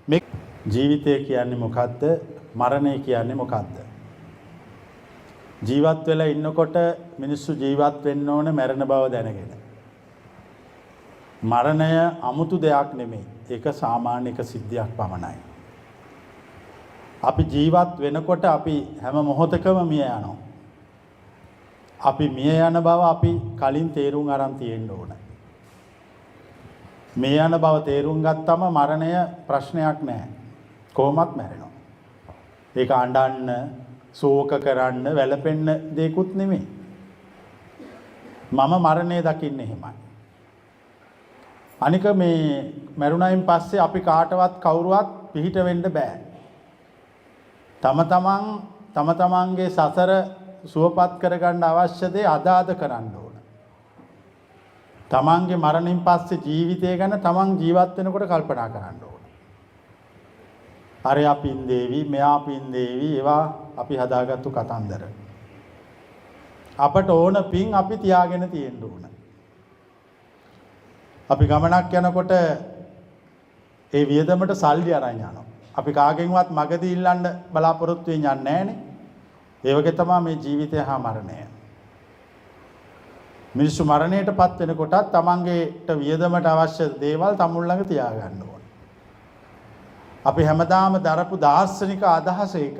මේ ජීවිතය කියන්නේ මොකද්ද? මරණය කියන්නේ මොකද්ද? ජීවත් වෙලා ඉන්නකොට මිනිස්සු ජීවත් වෙන්න ඕන මරණ බව දැනගෙන. මරණය 아무තු දෙයක් නෙමෙයි. ඒක සාමාන්‍ය එක සිද්ධියක් පමණයි. අපි ජීවත් වෙනකොට අපි හැම මොහොතකම මිය යනවා. අපි මිය යන බව අපි කලින් තේරුම් අරන් තියෙන්න ඕන. මිය යන බව තේරුම් ගත්තම මරණය ප්‍රශ්නයක් නැහැ. කොහොමත් මැරෙනවා. ඒක අඬන්න, ශෝක කරන්න, වැළපෙන්න දෙයක්වත් නෙමෙයි. මම මරණය දකින්නේ එහෙමයි. අනික මේ මරුණයින් පස්සේ අපි කාටවත් කවුරුවත් පිහිට වෙන්න බෑ. තම තමන්ගේ සසර සුවපත් කරගන්න අවශ්‍ය දේ අදාද කරන්න ඕන. තමන්ගේ මරණින් පස්සේ ජීවිතය ගැන තමන් ජීවත් වෙනකොට කල්පනා කරන්න ඕන. අරයා පින් දේවි, මෙයා පින් දේවි, ඒවා අපි හදාගත්තු කතන්දර. අපට ඕන පින් අපි තියාගෙන තියෙන්න ඕන. අපි ගමනක් යනකොට ඒ වියදමට සල්ලි අරන් යනවා. අපි කාගෙන්වත් මගදී ඉල්ලන්න බලාපොරොත්තු වෙන්නේ නැහැනේ. ඒ වගේ තමයි මේ ජීවිතය හා මරණය. මිනිස්සු මරණයටපත් වෙනකොටත් තමන්ගේට වියදමට අවශ්‍ය දේවල් තමුන් ළඟ තියාගන්න ඕන. අපි හැමදාම දරපු දාර්ශනික අදහස ඒක.